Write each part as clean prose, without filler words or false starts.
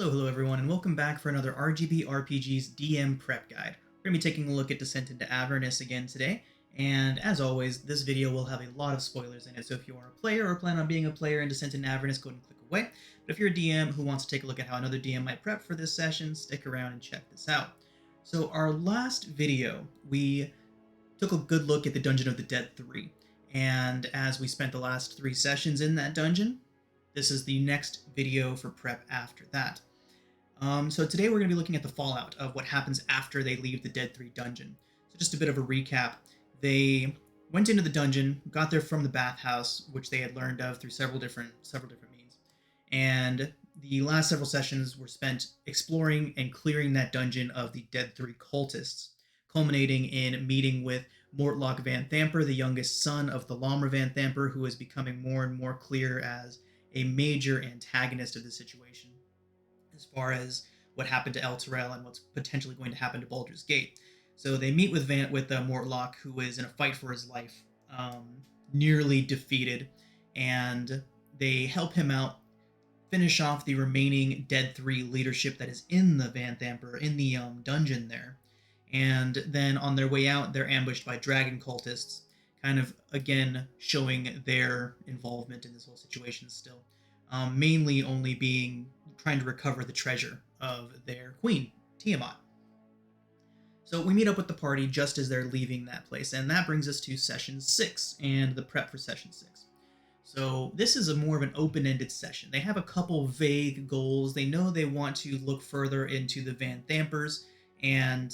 Hello everyone, and welcome back for another RGB RPG's DM prep guide. We're going to be taking a look at Descent into Avernus again today, and as always, this video will have a lot of spoilers in it, so if you are a player or plan on being a player in Descent into Avernus, go ahead and click away. But if you're a DM who wants to take a look at how another DM might prep for this session, stick around and check this out. So our last video, we took a good look at the Dungeon of the Dead 3, and as we spent the last 3 sessions in that dungeon, this is the next video for prep after that. So today we're going to be looking at the fallout of what happens after they leave the Dead 3 dungeon. So just a bit of a recap. They went into the dungeon, got there from the bathhouse, which they had learned of through several different means. And the last several sessions were spent exploring and clearing that dungeon of the Dead 3 cultists, culminating in meeting with Mortlock Van Thamper, the youngest son of the Lamra Van Thamper, who is becoming more and more clear as a major antagonist of the situation, as far as what happened to El Terrell and what's potentially going to happen to Baldur's Gate. So they meet with Mortlock, who is in a fight for his life, nearly defeated, and they help him out, finish off the remaining Dead 3 leadership that is in the Van Thamper, in the dungeon there. And then on their way out, they're ambushed by dragon cultists, kind of, again, showing their involvement in this whole situation still. Mainly only trying to recover the treasure of their queen, Tiamat. So we meet up with the party just as they're leaving that place, and that brings us to Session 6 and the prep for Session 6. So this is more of an open-ended session. They have a couple vague goals. They know they want to look further into the Van Thampers, and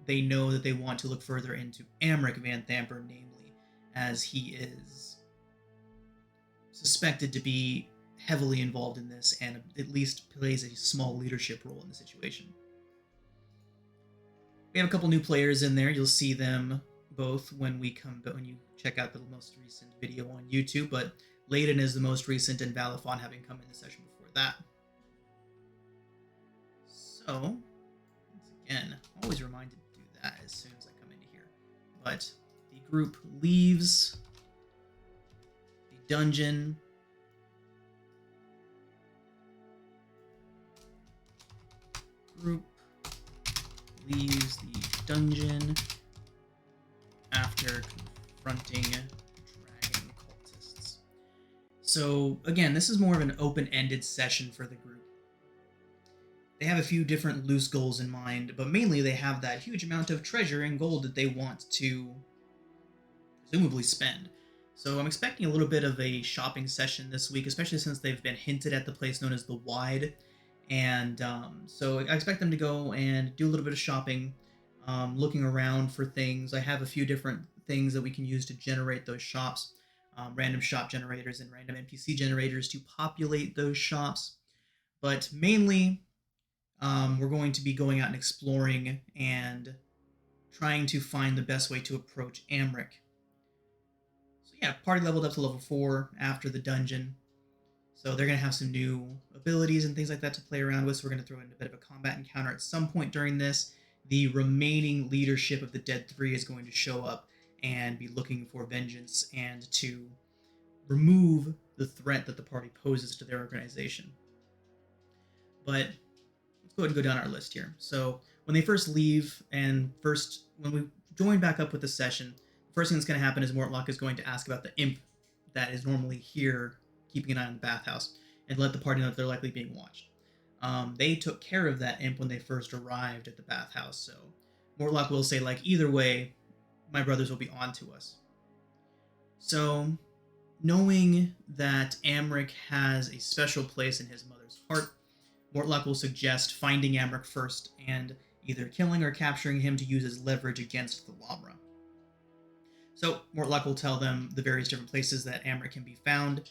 they know that they want to look further into Amric Van Thamper, namely, as he is suspected to be heavily involved in this and at least plays a small leadership role in the situation. We have a couple new players in there. You'll see them both when you check out the most recent video on YouTube, but Layden is the most recent, and Valifon having come in the session before that. So, once again, always reminded to do that as soon as I come into here. But the group leaves the dungeon. Group leaves the dungeon after confronting dragon cultists. So again, this is more of an open-ended session for the group. They have a few different loose goals in mind, but mainly they have that huge amount of treasure and gold that they want to presumably spend. So I'm expecting a little bit of a shopping session this week, especially since they've been hinted at the place known as the Wide. And so I expect them to go and do a little bit of shopping, looking around for things. I have a few different things that we can use to generate those shops, random shop generators and random NPC generators to populate those shops. But mainly, we're going to be going out and exploring and trying to find the best way to approach Amric. So yeah, party leveled up to level 4 after the dungeon. So they're going to have some new abilities and things like that to play around with. So we're going to throw in a bit of a combat encounter at some point during this. The remaining leadership of the Dead 3 is going to show up and be looking for vengeance and to remove the threat that the party poses to their organization. But let's go ahead and go down our list here. So when they first leave and when we join back up with the session, the first thing that's going to happen is Mortlock is going to ask about the imp that is normally here keeping an eye on the bathhouse, and let the party know that they're likely being watched. They took care of that imp when they first arrived at the bathhouse, so Mortlock will say, like, either way, my brothers will be on to us. So, knowing that Amric has a special place in his mother's heart, Mortlock will suggest finding Amric first and either killing or capturing him to use as leverage against the Lamra. So, Mortlock will tell them the various different places that Amric can be found,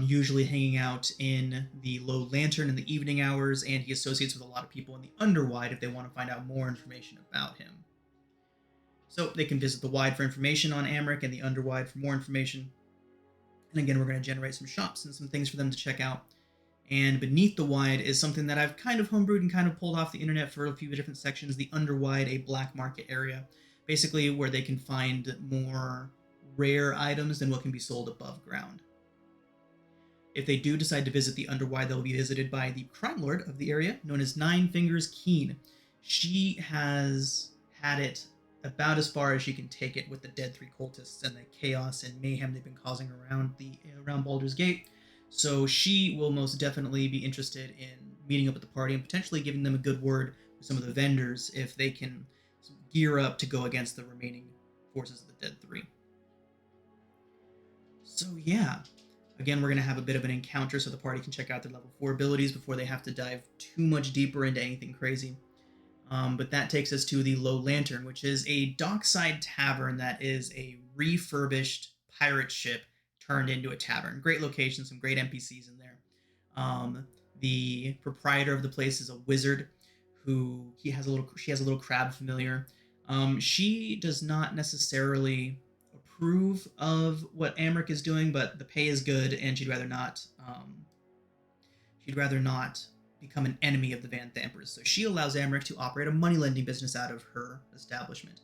usually hanging out in the Low Lantern in the evening hours, and he associates with a lot of people in the Underwide if they want to find out more information about him. So they can visit the Wide for information on Amric and the Underwide for more information. And again, we're going to generate some shops and some things for them to check out. And beneath the Wide is something that I've kind of homebrewed and kind of pulled off the internet for a few different sections, the Underwide, a black market area, basically where they can find more rare items than what can be sold above ground. If they do decide to visit the Underwide, they'll be visited by the crime lord of the area, known as Nine Fingers Keen. She has had it about as far as she can take it with the dead three cultists and the chaos and mayhem they've been causing around Baldur's Gate. So she will most definitely be interested in meeting up with the party and potentially giving them a good word with some of the vendors if they can gear up to go against the remaining forces of the Dead Three. So yeah, again, we're going to have a bit of an encounter so the party can check out their level 4 abilities before they have to dive too much deeper into anything crazy. But that takes us to the Low Lantern, which is a dockside tavern that is a refurbished pirate ship turned into a tavern. Great location, some great NPCs in there. The proprietor of the place is a wizard who she has a little crab familiar. She does not necessarily approve of what Amric is doing, but the pay is good, and she'd rather not. She'd rather not become an enemy of the Van Thampers, so she allows Amric to operate a money lending business out of her establishment.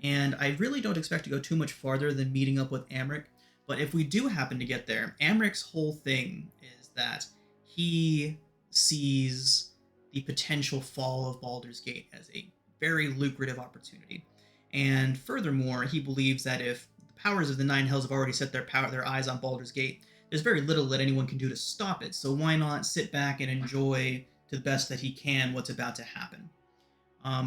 And I really don't expect to go too much farther than meeting up with Amric, but if we do happen to get there, Amric's whole thing is that he sees the potential fall of Baldur's Gate as a very lucrative opportunity. And furthermore, he believes that if the powers of the Nine Hells have already set their eyes on Baldur's Gate, there's very little that anyone can do to stop it. So why not sit back and enjoy to the best that he can what's about to happen?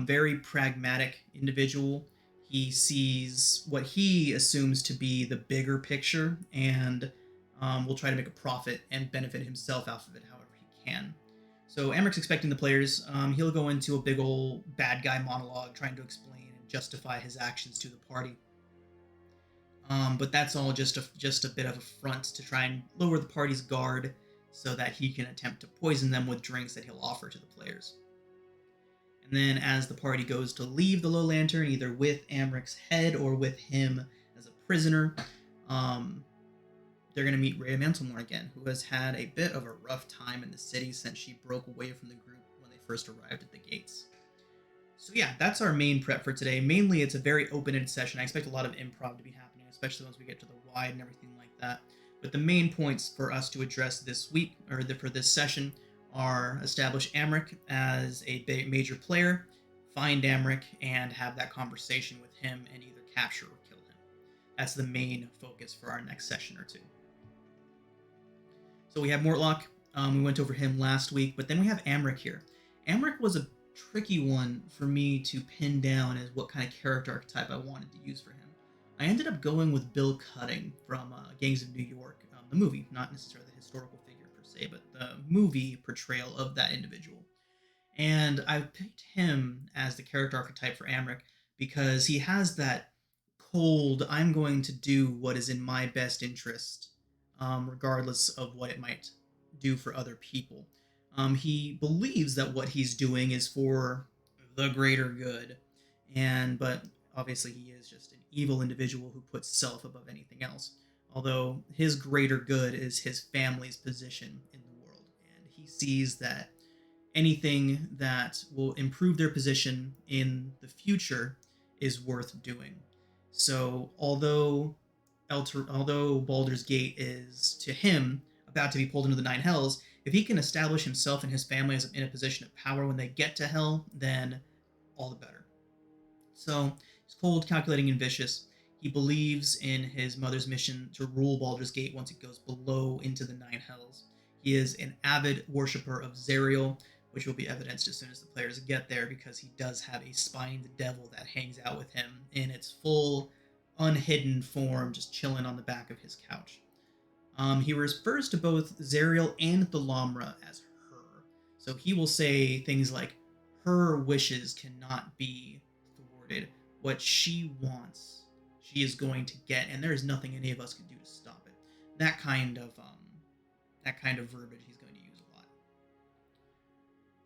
Very pragmatic individual. He sees what he assumes to be the bigger picture and will try to make a profit and benefit himself out of it however he can. So Amric's expecting the players. He'll go into a big old bad guy monologue trying to explain and justify his actions to the party. But that's all just a bit of a front to try and lower the party's guard so that he can attempt to poison them with drinks that he'll offer to the players. And then as the party goes to leave the Low Lantern, either with Amric's head or with him as a prisoner, they're going to meet Rhea Mantlemore again, who has had a bit of a rough time in the city since she broke away from the group when they first arrived at the gates. So yeah, that's our main prep for today. Mainly, it's a very open-ended session. I expect a lot of improv to be happening, especially once we get to the wide and everything like that. But the main points for us to address this week, or for this session, are establish Amric as a major player, find Amric, and have that conversation with him and either capture or kill him. That's the main focus for our next session or two. So we have Mortlock. We went over him last week, but then we have Amric here. Amric was a tricky one for me to pin down as what kind of character archetype I wanted to use for him. I ended up going with Bill Cutting from Gangs of New York, the movie, not necessarily the historical figure per se, but the movie portrayal of that individual. And I picked him as the character archetype for Amric because he has that cold, I'm going to do what is in my best interest, regardless of what it might do for other people. He believes that what he's doing is for the greater good, but obviously he is just an evil individual who puts self above anything else. Although his greater good is his family's position in the world, and he sees that anything that will improve their position in the future is worth doing. So although Baldur's Gate is, to him, about to be pulled into the Nine Hells, if he can establish himself and his family as in a position of power when they get to Hell, then all the better. So he's cold, calculating, and vicious. He believes in his mother's mission to rule Baldur's Gate once it goes below into the Nine Hells. He is an avid worshiper of Zariel, which will be evidenced as soon as the players get there, because he does have a spined devil that hangs out with him in its full, unhidden form, just chilling on the back of his couch. He refers to both Zariel and Thalamra as her. So he will say things like, her wishes cannot be thwarted. What she wants, she is going to get, and there is nothing any of us can do to stop it. That kind of verbiage he's going to use a lot.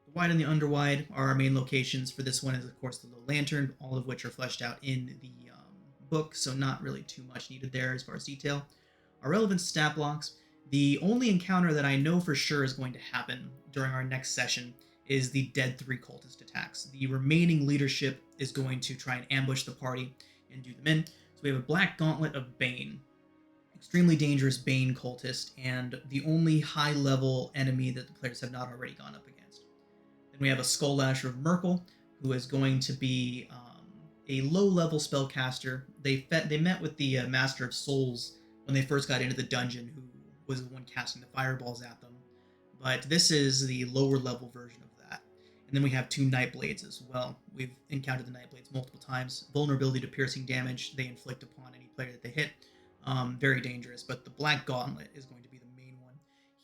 The Wide and the Underwide are our main locations. For this one is, of course, the Low Lantern, all of which are fleshed out in the book, so not really too much needed there as far as detail. Our relevant stat blocks. The only encounter that I know for sure is going to happen during our next session is the Dead 3 cultist attacks. The remaining leadership is going to try and ambush the party and do them in. So we have a Black Gauntlet of Bane. extremely dangerous Bane cultist, and the only high-level enemy that the players have not already gone up against. Then we have a Skull Lasher of Merkel, who is going to be a low-level spellcaster. They met with the Master of Souls when they first got into the dungeon, who was the one casting the fireballs at them. But this is the lower-level version of that. And then we have 2 Nightblades as well. We've encountered the Nightblades multiple times. Vulnerability to piercing damage they inflict upon any player that they hit. Very dangerous, but the Black Gauntlet is going to be the main one.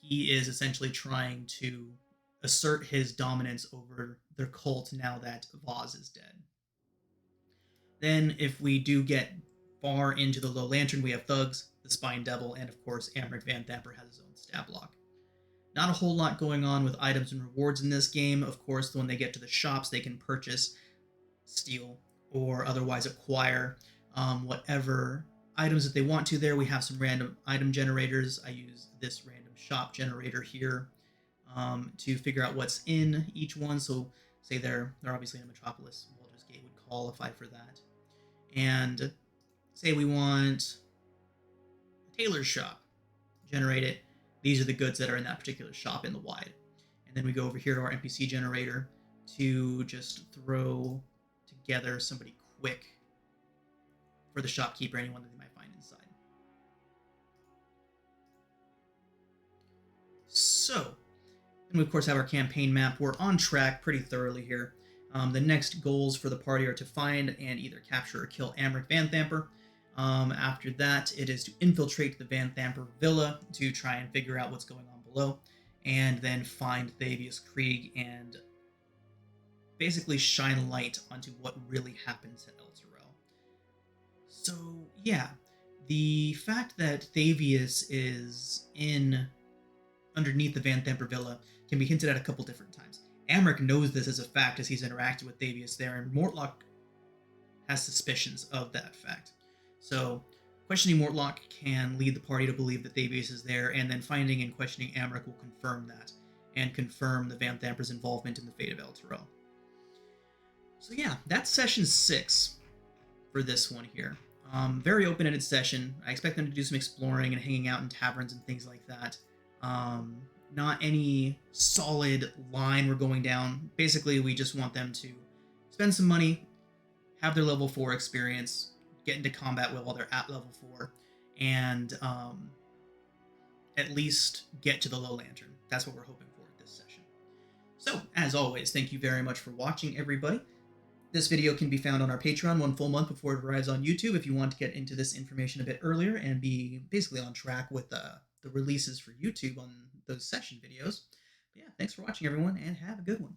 He is essentially trying to assert his dominance over their cult now that Vaz is dead. Then, if we do get far into the Low Lantern, we have Thugs, the Spine Devil, and of course, Amric Van Thamper has his own stab block. Not a whole lot going on with items and rewards in this game. Of course, when they get to the shops, they can purchase, steal, or otherwise acquire whatever items that they want to there. We have some random item generators. I use this random shop generator here to figure out what's in each one. So say they're obviously in a Metropolis, Baldur's Gate would qualify for that. And say we want a tailor's shop, generate it. These are the goods that are in that particular shop in the wide. And then we go over here to our NPC generator to just throw together somebody quick for the shopkeeper, anyone that they might find inside. So, and we of course have our campaign map. We're on track pretty thoroughly here. The next goals for the party are to find and either capture or kill Amric Van Thamper. After that, it is to infiltrate the Van Thamper villa to try and figure out what's going on below, and then find Thavius Krieg and basically shine light onto what really happens at El Terrell. So, yeah, the fact that Thavius is underneath the Van Thamper villa can be hinted at a couple different times. Amric knows this as a fact as he's interacted with Thavius there, and Mortlock has suspicions of that fact. So, questioning Mortlock can lead the party to believe that Thavius is there, and then finding and questioning Amric will confirm that, and confirm the Van Thamper's involvement in the fate of El Terrell. So yeah, that's session 6 for this one here. Very open-ended session. I expect them to do some exploring and hanging out in taverns and things like that. Not any solid line we're going down. Basically, we just want them to spend some money, have their level 4 experience, get into combat while they're at level 4, and at least get to the Low Lantern. That's what we're hoping for at this session. So, as always, thank you very much for watching, everybody. This video can be found on our Patreon 1 full month before it arrives on YouTube if you want to get into this information a bit earlier and be basically on track with the releases for YouTube on those session videos. But yeah, thanks for watching, everyone, and have a good one.